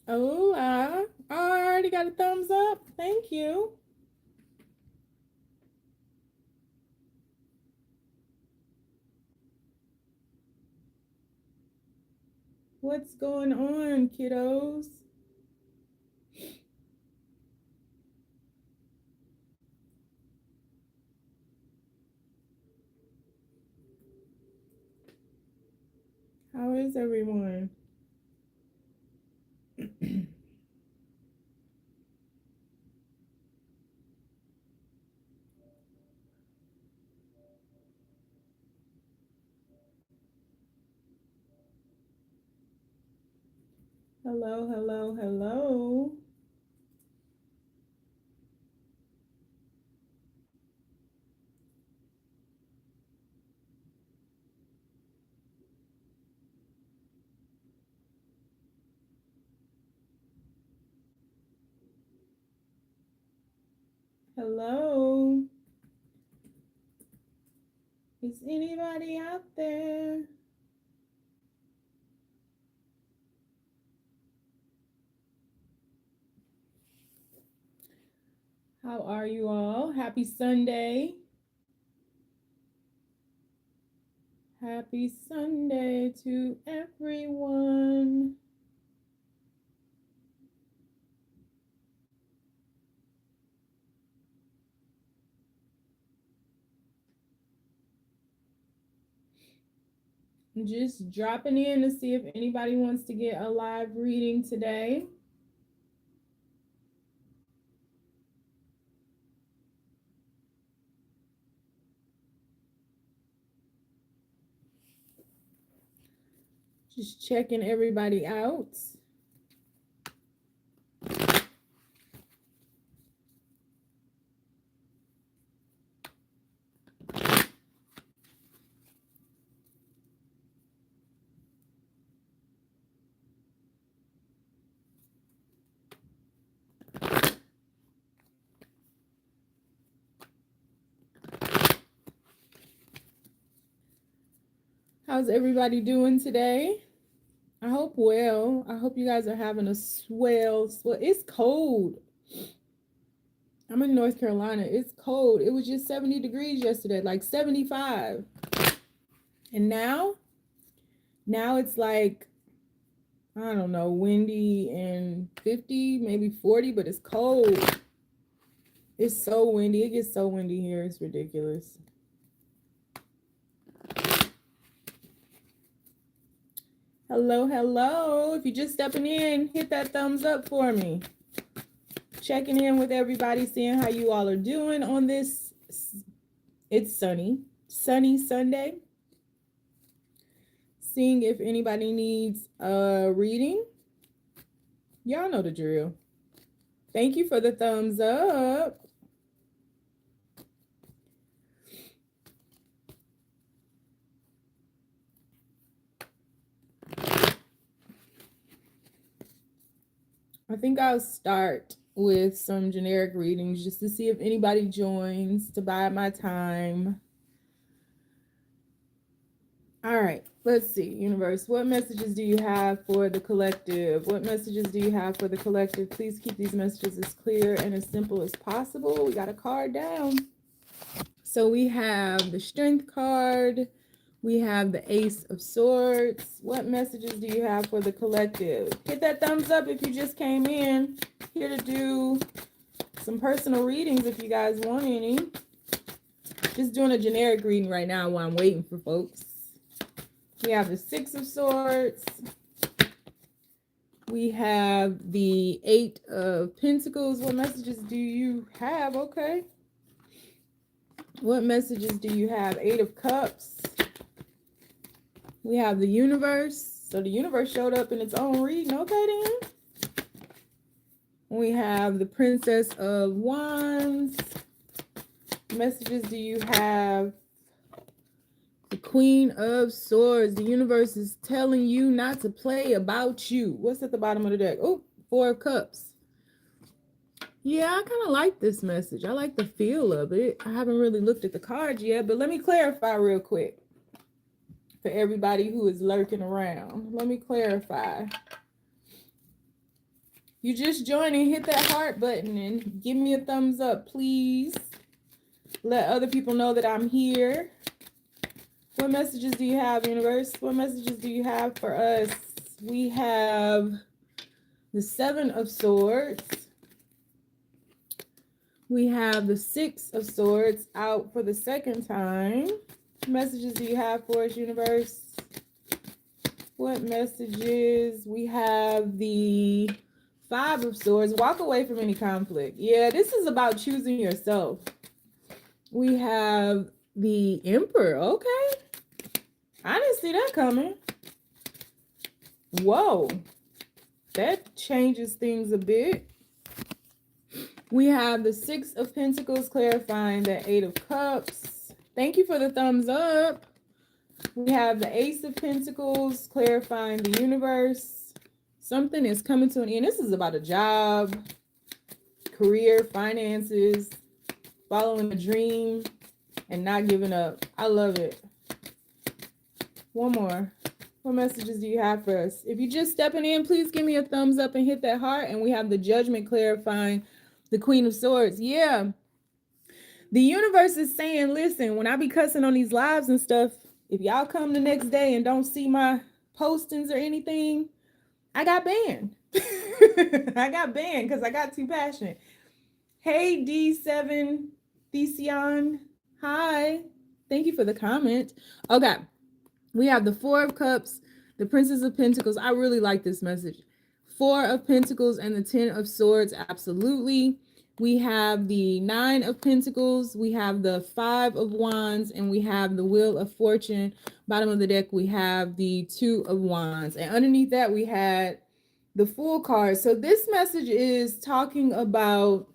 Oh, I already got a thumbs up. Thank you. What's going on, kiddos? How is everyone? Hello, hello, hello. Hello. Is anybody out there? How are you all? Happy Sunday. Happy Sunday to everyone. Just dropping in to see if anybody wants to get a live reading today. Just checking everybody out. How's everybody doing today? I hope well. I hope you guys are having a swell. It's cold. I'm in North Carolina. It's cold. It was just 70 degrees yesterday, like 75. And now it's like, I don't know, windy and 50, maybe 40, but it's cold. It's so windy. It gets so windy here. It's ridiculous. Hello, hello. If you're just stepping in, hit that thumbs up for me. Checking in with everybody, seeing how you all are doing on this. It's sunny Sunday. Seeing if anybody needs a reading. Y'all know the drill. Thank you for the thumbs up. I think I'll start with some generic readings just to see if anybody joins to buy my time. All right, let's see. Universe, what messages do you have for the collective? What messages do you have for the collective? Please keep these messages as clear and as simple as possible. We got a card down. So we have the Strength card. We have the Ace of Swords. What messages do you have for the collective? Hit that thumbs up if you just came in. Here to do some personal readings if you guys want any. Just doing a generic reading right now while I'm waiting for folks. We have the Six of Swords. We have the Eight of Pentacles. What messages do you have? Okay. What messages do you have? Eight of Cups. We have the Universe. So the Universe showed up in its own reading. Okay, then. We have the Princess of Wands. Messages do you have? The Queen of Swords. The Universe is telling you not to play about you. What's at the bottom of the deck? Oh, Four of Cups. Yeah, I kind of like this message. I like the feel of it. I haven't really looked at the cards yet, but let me clarify real quick for everybody who is lurking around. Let me clarify. you just joined and hit that heart button and give me a thumbs up, please. Let other people know that I'm here. What messages do you have, universe? What messages do you have for us? We have the Seven of Swords. We have the Six of Swords out for the second time. What messages do you have for us, universe? What messages? We have the Five of Swords. Walk away from any conflict. Yeah, this is about choosing yourself. We have the Emperor. Okay. I didn't see that coming. Whoa. That changes things a bit. We have the Six of Pentacles clarifying the Eight of Cups. Thank you for the thumbs up. We have the Ace of Pentacles clarifying the universe. Something is coming to an end. This is about a job, career, finances, following a dream, and not giving up. I love it. One more. What messages do you have for us? If you're just stepping in, please give me a thumbs up and hit that heart. And we have the Judgment clarifying the Queen of Swords. Yeah. The universe is saying, listen, when I be cussing on these lives and stuff, if y'all come the next day and don't see my postings or anything, I got banned. I got banned because I got too passionate. Hey, D7 Thesion. Hi. Thank you for the comment. Okay. We have the Four of Cups, the Princess of Pentacles. I really like this message. Four of Pentacles and the Ten of Swords. Absolutely. We have the Nine of Pentacles. We have the Five of Wands, and we have the Wheel of Fortune. Bottom of the deck, we have the Two of Wands. And underneath that, we had the Fool card. So this message is talking about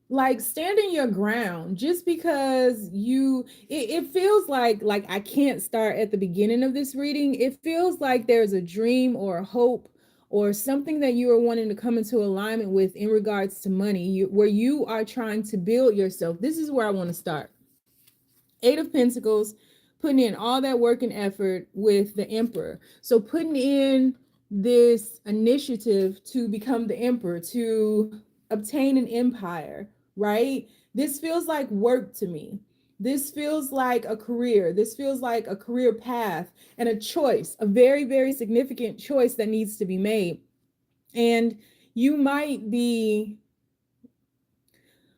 like standing your ground. Just because it feels like I can't start at the beginning of this reading. It feels like there's a dream or a hope or something that you are wanting to come into alignment with in regards to money, where you are trying to build yourself. This is where I want to start. Eight of Pentacles, putting in all that work and effort with the Emperor. So putting in this initiative to become the Emperor, to obtain an empire, right? This feels like work to me. This feels like a career. This feels like a career path and a choice, a very, very significant choice that needs to be made. And you might be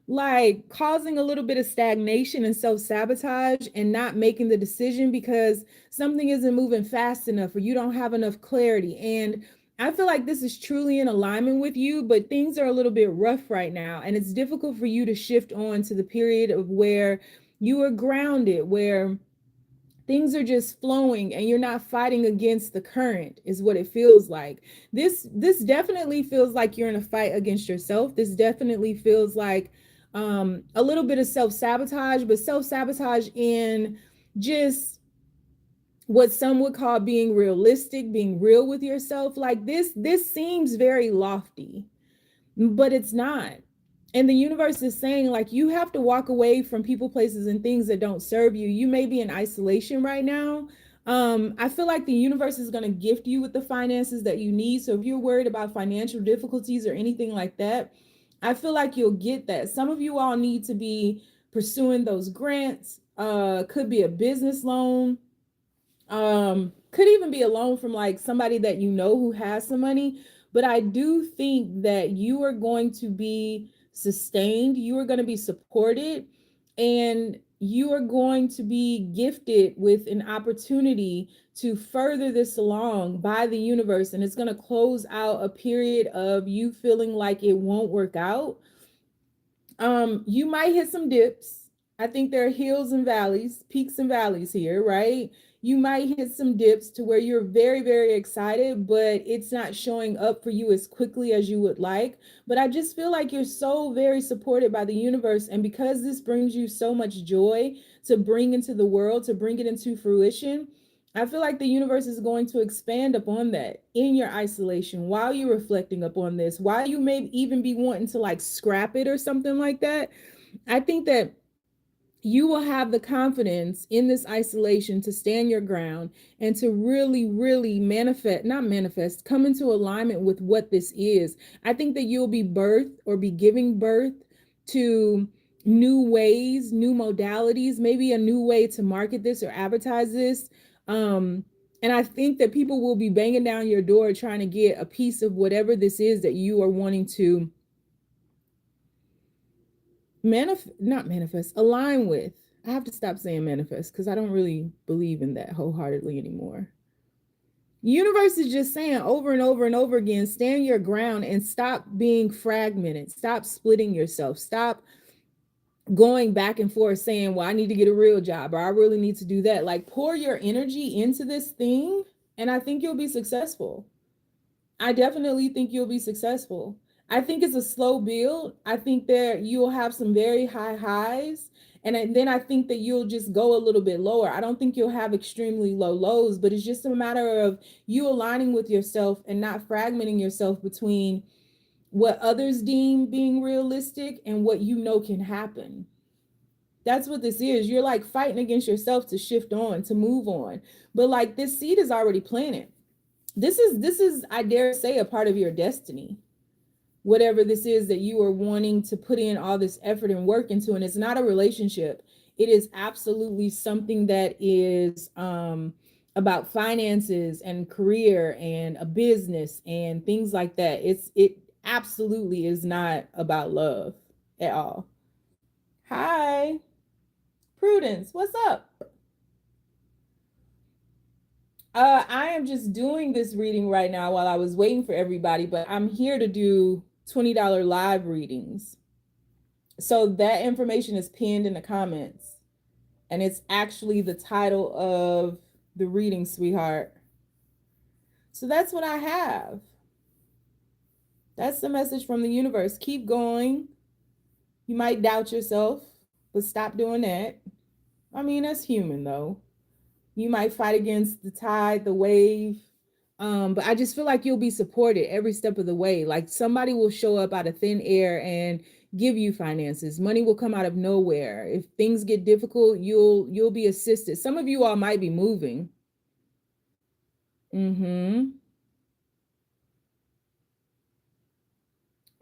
like causing a little bit of stagnation and self-sabotage and not making the decision because something isn't moving fast enough or you don't have enough clarity. And I feel like this is truly in alignment with you, but things are a little bit rough right now. And it's difficult for you to shift on to the period of where you are grounded, where things are just flowing and you're not fighting against the current, is what it feels like. This definitely feels like you're in a fight against yourself. This definitely feels like a little bit of self-sabotage, but self-sabotage in just what some would call being realistic, being real with yourself. Like this seems very lofty, but it's not. And the universe is saying, like, you have to walk away from people, places, and things that don't serve you. You may be in isolation right now. I feel like the universe is going to gift you with the finances that you need. So if you're worried about financial difficulties or anything like that, I feel like you'll get that. Some of you all need to be pursuing those grants. Could be a business loan. Could even be a loan from like somebody that you know who has some money. But I do think that you are going to be sustained. You are going to be supported, and you are going to be gifted with an opportunity to further this along by the universe. And it's going to close out a period of you feeling like it won't work out. You might hit some dips. I think there are hills and valleys, peaks and valleys here, right? You might hit some dips to where you're very, very excited, but it's not showing up for you as quickly as you would like. But I just feel like you're so very supported by the universe. And because this brings you so much joy to bring into the world, to bring it into fruition, I feel like the universe is going to expand upon that in your isolation while you're reflecting upon this, while you may even be wanting to like scrap it or something like that. I think that you will have the confidence in this isolation to stand your ground and to really, really come into alignment with what this is. I think that you'll be birthed or be giving birth to new ways, new modalities, maybe a new way to market this or advertise this. And I think that people will be banging down your door trying to get a piece of whatever this is that you are wanting to align with. I have to stop saying manifest because I don't really believe in that wholeheartedly anymore. Universe is just saying over and over and over again, stand your ground and stop being fragmented. Stop splitting yourself. Stop going back and forth saying, well, I need to get a real job or I really need to do that. Like, pour your energy into this thing and I think you'll be successful. I definitely think you'll be successful. I think it's a slow build. I think that you'll have some very high highs. And then I think that you'll just go a little bit lower. I don't think you'll have extremely low lows, but it's just a matter of you aligning with yourself and not fragmenting yourself between what others deem being realistic and what you know can happen. That's what this is. You're like fighting against yourself to shift on, to move on. But like this seed is already planted. This is, I dare say, a part of your destiny. Whatever this is that you are wanting to put in all this effort and work into, and it's not a relationship. It is absolutely something that is about finances and career and a business and things like that. It absolutely is not about love at all. Hi, Prudence, what's up? I am just doing this reading right now while I was waiting for everybody, but I'm here to do $20 live readings. So that information is pinned in the comments, and it's actually the title of the reading, sweetheart. So that's what I have. That's the message from the universe. Keep going. You might doubt yourself, but stop doing that. I mean, that's human though. You might fight against the tide, the wave. But I just feel like you'll be supported every step of the way. Like somebody will show up out of thin air and give you finances. Money will come out of nowhere. If things get difficult, you'll be assisted. Some of you all might be moving. And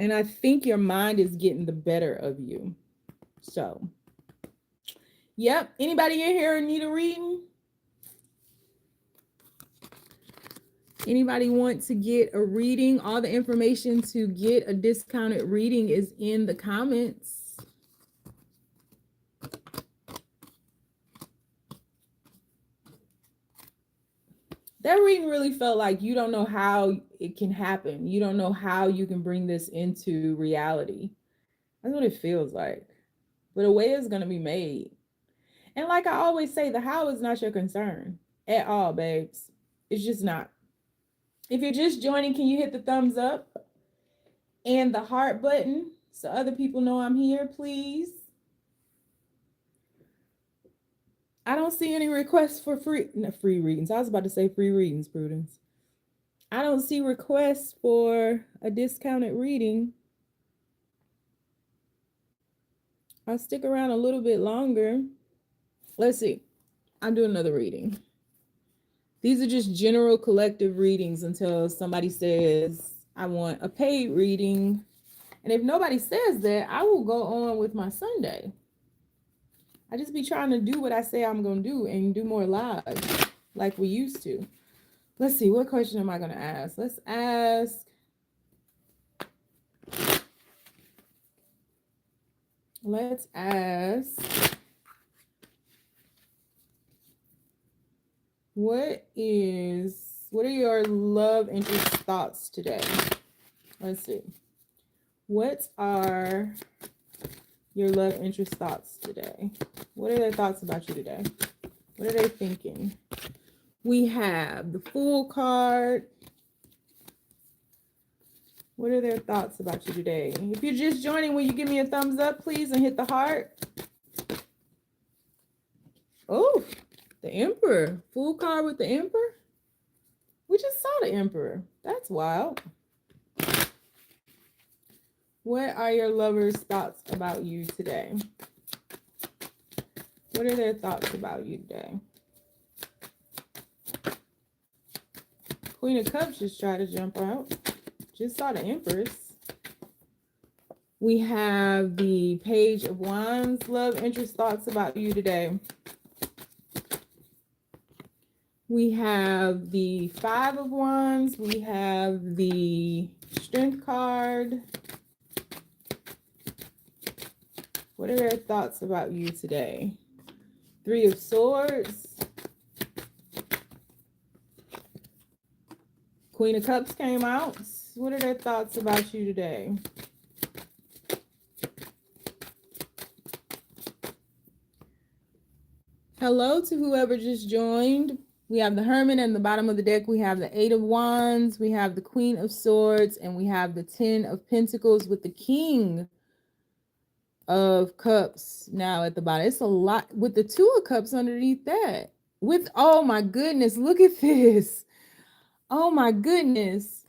I think your mind is getting the better of you. So, yep. Anybody in here need a reading? Anybody want to get a reading? All the information to get a discounted reading is in the comments. That reading really felt like you don't know how it can happen. You don't know how you can bring this into reality. That's what it feels like. But a way is going to be made. And like I always say, the how is not your concern at all, babes. It's just not. If you're just joining, can you hit the thumbs up and the heart button so other people know I'm here, please? I don't see any requests for free readings. I was about to say free readings, Prudence. I don't see requests for a discounted reading. I'll stick around a little bit longer. Let's see. I'll do another reading. These are just general collective readings until somebody says, I want a paid reading. And if nobody says that, I will go on with my Sunday. I just be trying to do what I say I'm going to do and do more live like we used to. Let's see. What question am I going to ask? Let's ask. What are your love interest thoughts today? Let's see. What are your love interest thoughts today? What are their thoughts about you today? What are they thinking? We have the Fool card. What are their thoughts about you today? If you're just joining, will you give me a thumbs up, please, and hit the heart? Oh, the Emperor. Fool card with the Emperor? We just saw the Emperor. That's wild. What are your lover's thoughts about you today? What are their thoughts about you today? Queen of Cups just tried to jump out. Just saw the Empress. We have the Page of Wands. Love, interest, thoughts about you today. We have the Five of Wands. We have the Strength card. What are their thoughts about you today? Three of Swords. Queen of Cups came out. What are their thoughts about you today? Hello to whoever just joined. We have the Hermit and the bottom of the deck. We have the Eight of Wands. We have the Queen of Swords. And we have the Ten of Pentacles with the King of Cups now at the bottom. It's a lot with the Two of Cups underneath that. With, oh my goodness, look at this. Oh my goodness.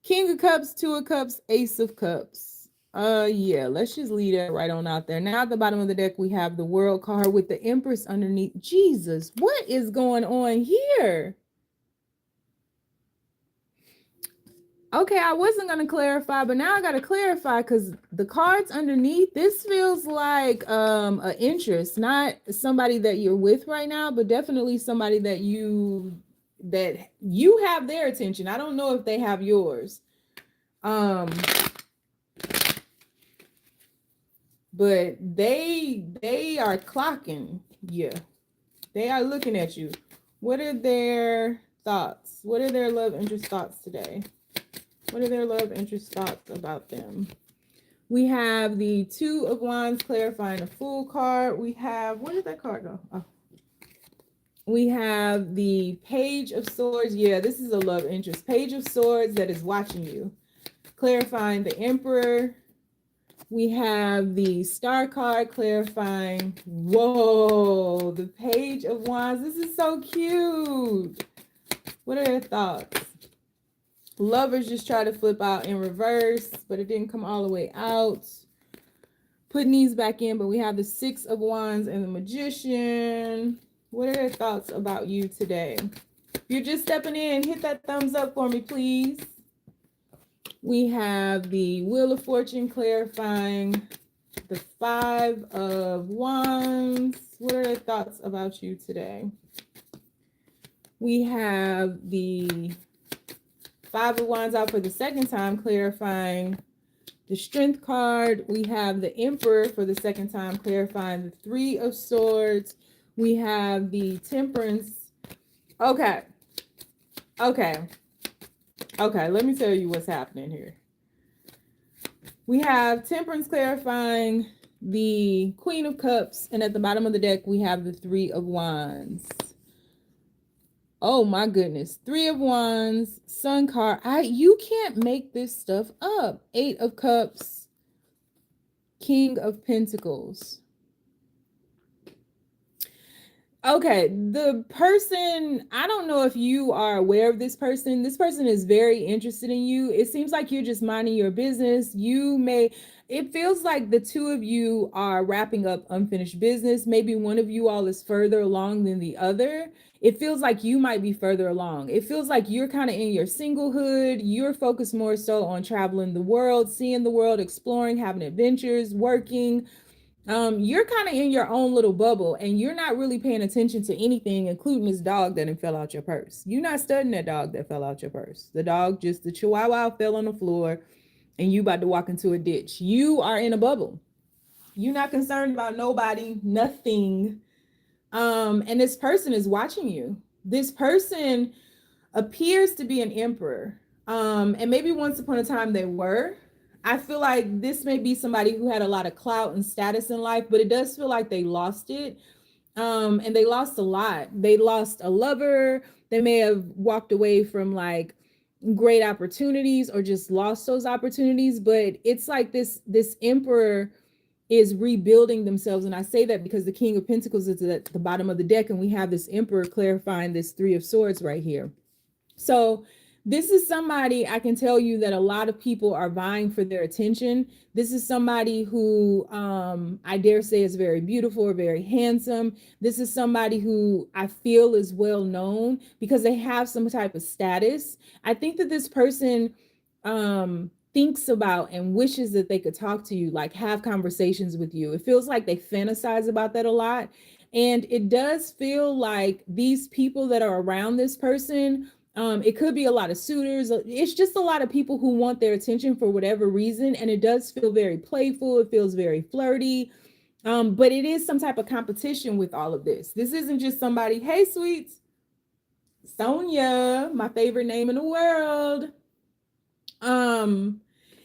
King of Cups, Two of Cups, Ace of Cups. Yeah, let's just leave that right on out there. Now at the bottom of the deck, we have the World card with the Empress underneath. Jesus, what is going on here? Okay, I wasn't going to clarify, but now I got to clarify because the cards underneath, this feels like an interest, not somebody that you're with right now, but definitely somebody that you have their attention. I don't know if they have yours. But they are clocking you. They are looking at you. What are their thoughts? What are their love interest thoughts today? What are their love interest thoughts about them? We have the Two of Wands clarifying a Fool card. We have, where did that card go? Oh. We have the Page of Swords. Yeah, this is a love interest. Page of Swords that is watching you. Clarifying the Emperor. We have the Star card clarifying. Whoa, the Page of Wands. This is so cute. What are their thoughts? Lovers just try to flip out in reverse, but it didn't come all the way out. Putting these back in, but we have the Six of Wands and the Magician. What are their thoughts about you today? If you're just stepping in, hit that thumbs up for me, please. We have the Wheel of Fortune clarifying the Five of Wands. What are their thoughts about you today? We have the Five of Wands out for the second time, clarifying the Strength card. We have the Emperor for the second time, clarifying the Three of Swords. We have the Temperance. Okay, let me tell you what's happening here. We have Temperance clarifying the Queen of Cups, and at the bottom of the deck, we have the Three of Wands. Oh my goodness. Three of Wands, Sun card. You can't make this stuff up. Eight of Cups, King of Pentacles. Okay, the person, I don't know if you are aware of this person. This person is very interested in you. It seems like you're just minding your business. It feels like the two of you are wrapping up unfinished business. Maybe one of you all is further along than the other. It feels like you might be further along. It feels like you're kind of in your singlehood. You're focused more so on traveling the world, seeing the world, exploring, having adventures, working. You're kind of in your own little bubble and you're not really paying attention to anything, including this dog that fell out your purse. You're not studying that dog that fell out your purse. The dog, just the chihuahua, fell on the floor and you about to walk into a ditch. You are in a bubble. You're not concerned about nobody, nothing. And this person is watching you. This person appears to be an emperor. And maybe once upon a time they were. I feel like this may be somebody who had a lot of clout and status in life, but it does feel like they lost it. And they lost a lot. They lost a lover. They may have walked away from like great opportunities or just lost those opportunities. But it's like this emperor is rebuilding themselves. And I say that because the King of Pentacles is at the bottom of the deck and we have this emperor clarifying this Three of Swords right here. So This is somebody, I can tell you that a lot of people are vying for their attention. This is somebody who I dare say is very beautiful or very handsome. This is somebody who I feel is well known because they have some type of status. I think that this person thinks about and wishes that they could talk to you, like have conversations with you. It feels like they fantasize about that a lot. And it does feel like these people that are around this person, it could be a lot of suitors. It's just a lot of people who want their attention for whatever reason. And it does feel very playful. It feels very flirty. But it is some type of competition with all of this. This isn't just somebody, hey, sweets, Sonia, my favorite name in the world. Um,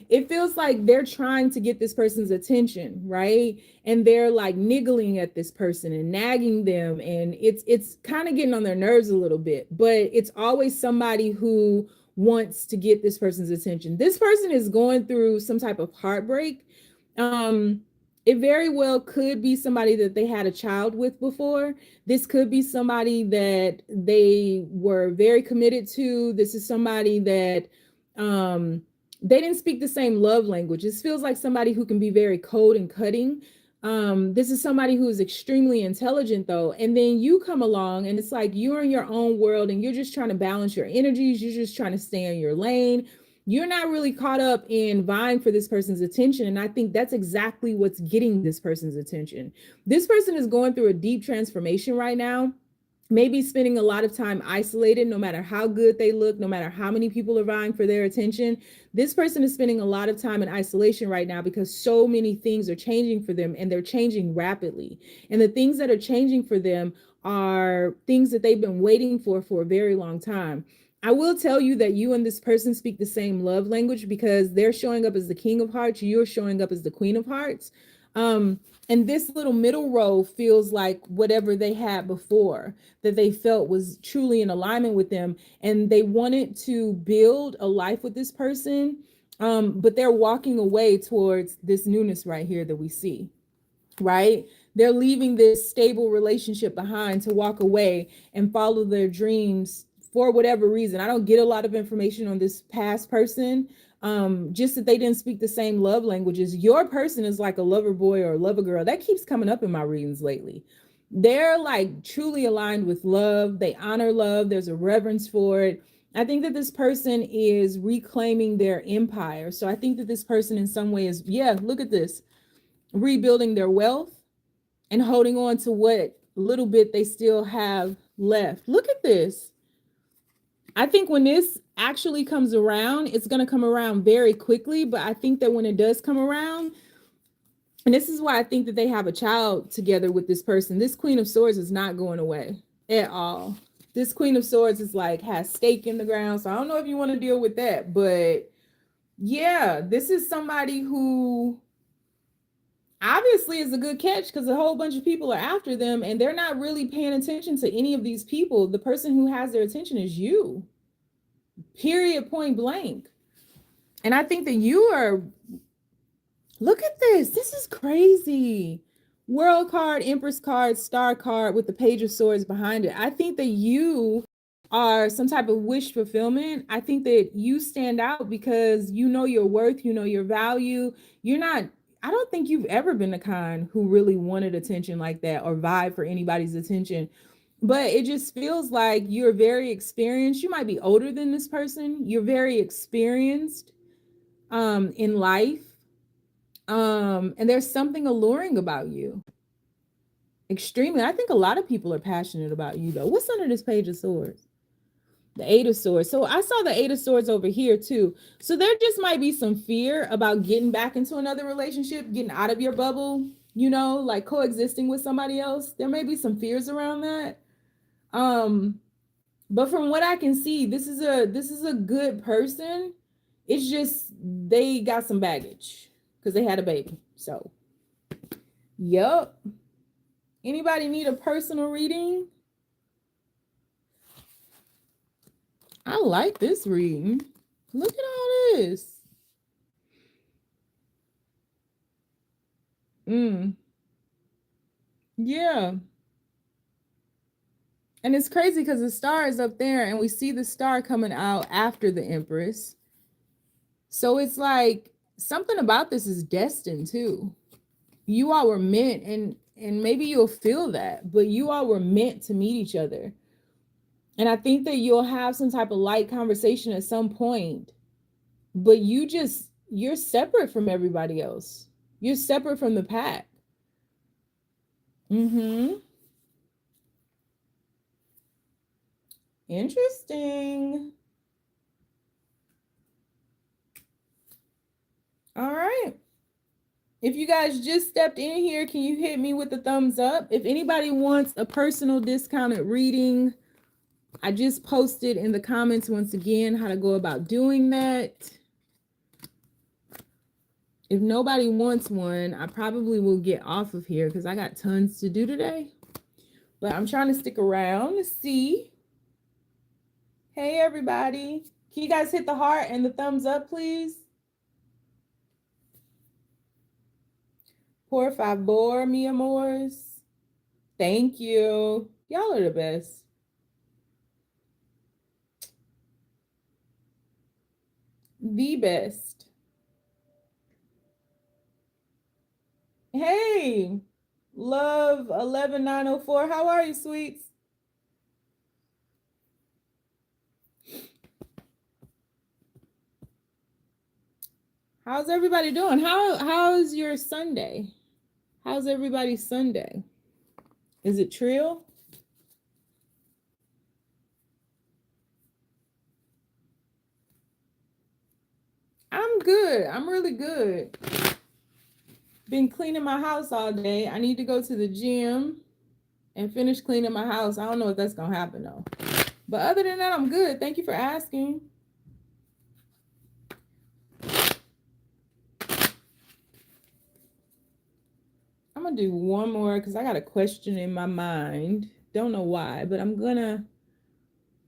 it feels like they're trying to get this person's attention, right? And they're like niggling at this person and nagging them, and it's kind of getting on their nerves a little bit, but it's always somebody who wants to get this person's attention. This person is going through some type of heartbreak. It very well could be somebody that they had a child with before. This could be somebody that they were very committed to. This is somebody that they didn't speak the same love language. This feels like somebody who can be very cold and cutting. This is somebody who is extremely intelligent though. And then you come along and it's like you're in your own world and you're just trying to balance your energies. You're just trying to stay in your lane. You're not really caught up in vying for this person's attention. And I think that's exactly what's getting this person's attention. This person is going through a deep transformation right now, maybe spending a lot of time isolated, no matter how good they look, no matter how many people are vying for their attention. This person is spending a lot of time in isolation right now because so many things are changing for them and they're changing rapidly. And the things that are changing for them are things that they've been waiting for a very long time. I will tell you that you and this person speak the same love language because they're showing up as the King of Hearts. You're showing up as the Queen of Hearts. And this little middle row feels like whatever they had before that they felt was truly in alignment with them. And they wanted to build a life with this person. But they're walking away towards this newness right here that we see, right? They're leaving this stable relationship behind to walk away and follow their dreams for whatever reason. I don't get a lot of information on this past person. Just that they didn't speak the same love languages. Your person is like a lover boy or a lover girl. That keeps coming up in my readings lately. They're like truly aligned with love. They honor love. There's a reverence for it. I think that this person is reclaiming their empire. So I think that this person in some way is, yeah, look at this, rebuilding their wealth and holding on to what little bit they still have left. Look at this. I think when this actually comes around, it's going to come around very quickly. But I think that when it does come around, and this is why I think that they have a child together with this person, this Queen of Swords is not going away at all. This Queen of Swords is like, has stake in the ground. So I don't know if you want to deal with that. But yeah, this is somebody who obviously is a good catch because a whole bunch of people are after them and they're not really paying attention to any of these people. The person who has their attention is you, period, point blank. And I think that you are, look at this. This is crazy. World card, Empress card, Star card with the Page of Swords behind it. I think that you are some type of wish fulfillment. I think that you stand out because you know your worth, you know your value. You're not, I don't think you've ever been the kind who really wanted attention like that or vibe for anybody's attention. But it just feels like you're very experienced. You might be older than this person. You're very experienced in life. And there's something alluring about you. Extremely. I think a lot of people are passionate about you though. What's under this Page of Swords? The Eight of Swords. So I saw the Eight of Swords over here too. So there just might be some fear about getting back into another relationship, getting out of your bubble, you know, like coexisting with somebody else. There may be some fears around that. But from what I can see, this is a good person. It's just they got some baggage because they had a baby. So, yup. Anybody need a personal reading? I like this reading. Look at all this. Yeah. And it's crazy because the star is up there and we see the star coming out after the Empress. So it's like something about this is destined too. You all were meant, and maybe you'll feel that, but you all were meant to meet each other. And I think that you'll have some type of light conversation at some point, but you're separate from everybody else. You're separate from the pack. Mm-hmm. Interesting. All right. If you guys just stepped in here, can you hit me with the thumbs up? If anybody wants a personal discounted reading, I just posted in the comments once again how to go about doing that. If nobody wants one, I probably will get off of here because I got tons to do today. But I'm trying to stick around to see. Hey, everybody. Can you guys hit the heart and the thumbs up, please? Por favor, mi amores. Thank you. Y'all are the best. The best. Hey, love 11904. How are you, sweets? How's everybody doing? How's your Sunday? How's everybody's Sunday? Is it trill? I'm good. I'm really good. Been cleaning my house all day. I need to go to the gym and finish cleaning my house. I don't know if that's gonna happen though. But other than that, I'm good. Thank you for asking. I'm gonna do one more because I got a question in my mind. Don't know why, but I'm gonna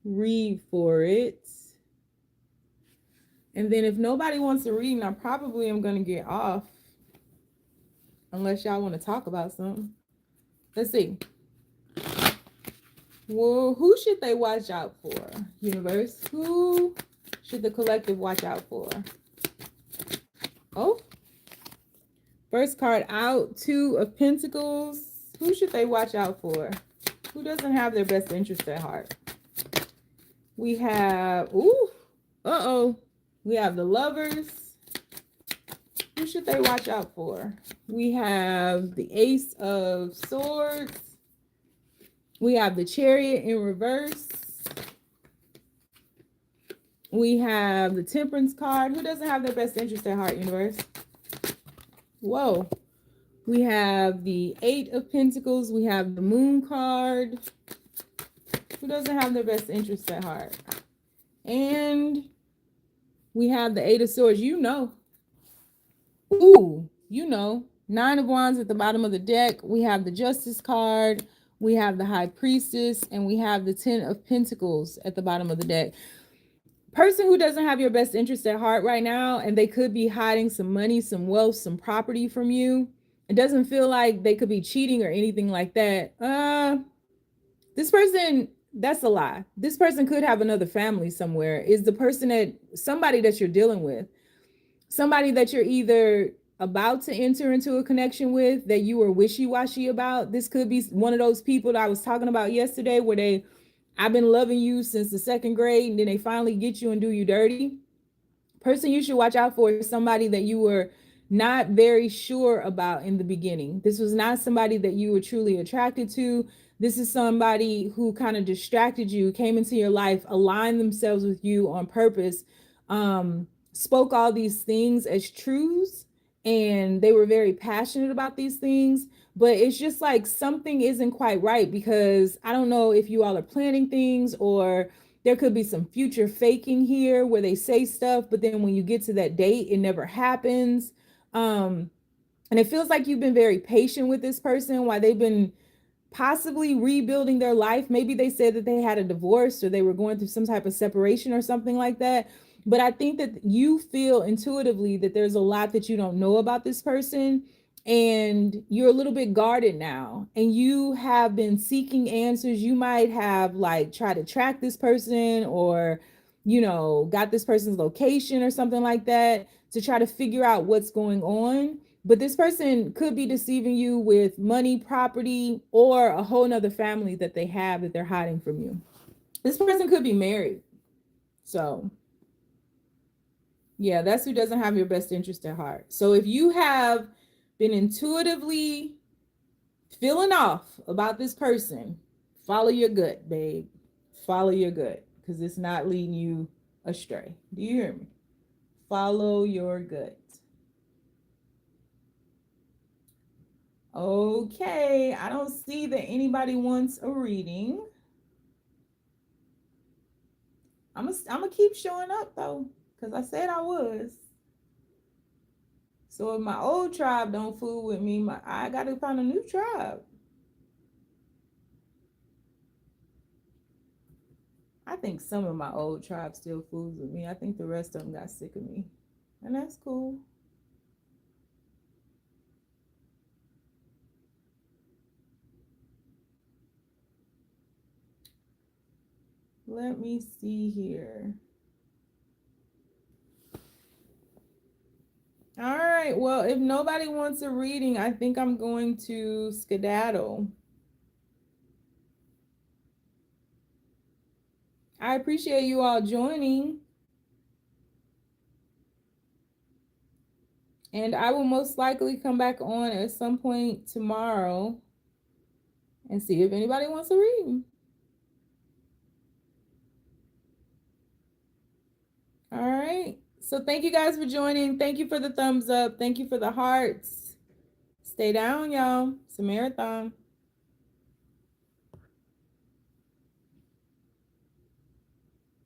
read for it. And then if nobody wants to read, I probably am gonna get off. Unless y'all want to talk about something. Let's see. Well, who should they watch out for, universe? Who should the collective watch out for? Oh, first card out, 2 of Pentacles. Who should they watch out for? Who doesn't have their best interest at heart? We have, we have the Lovers. Who should they watch out for? We have the Ace of Swords. We have the Chariot in reverse. We have the Temperance card. Who doesn't have their best interest at heart, universe? Whoa. We have the 8 of Pentacles. We have the Moon card. Who doesn't have their best interest at heart? And we have the 8 of Swords. You know. Ooh, you know. 9 of Wands at the bottom of the deck. We have the Justice card. We have the High Priestess. And we have the 10 of Pentacles at the bottom of the deck. Person who doesn't have your best interest at heart right now, and they could be hiding some money, some wealth, some property from you. It doesn't feel like they could be cheating or anything like that. This person, that's a lie. This person could have another family somewhere. Is the person that somebody that you're dealing with, somebody that you're either about to enter into a connection with that you were wishy-washy about. This could be one of those people that I was talking about yesterday where I've been loving you since the 2nd grade, and then they finally get you and do you dirty. Person you should watch out for is somebody that you were not very sure about in the beginning. This was not somebody that you were truly attracted to. This is somebody who kind of distracted you, came into your life, aligned themselves with you on purpose, spoke all these things as truths, and they were very passionate about these things. But it's just like something isn't quite right, because I don't know if you all are planning things, or there could be some future faking here where they say stuff, but then when you get to that date, it never happens. And it feels like you've been very patient with this person while they've been possibly rebuilding their life. Maybe they said that they had a divorce or they were going through some type of separation or something like that. But I think that you feel intuitively that there's a lot that you don't know about this person. and you're a little bit guarded now, and you have been seeking answers. You might have like tried to track this person, or got this person's location or something like that to try to figure out what's going on. But this person could be deceiving you with money, property, or a whole nother family that they have that they're hiding from you. This person could be married. So yeah, that's who doesn't have your best interest at heart. So if you have been intuitively feeling off about this person, follow your gut, babe. Follow your gut, because it's not leading you astray. Do you hear me? Follow your gut. Okay, I don't see that anybody wants a reading. I'm gonna keep showing up though, because I said I was. So if my old tribe don't fool with me, I gotta find a new tribe. I think some of my old tribe still fools with me. I think the rest of them got sick of me. And that's cool. Let me see here. All right. Well, if nobody wants a reading, I think I'm going to skedaddle. I appreciate you all joining. And I will most likely come back on at some point tomorrow and see if anybody wants a reading. All right. So thank you guys for joining. Thank you for the thumbs up. Thank you for the hearts. Stay down, y'all. It's a marathon.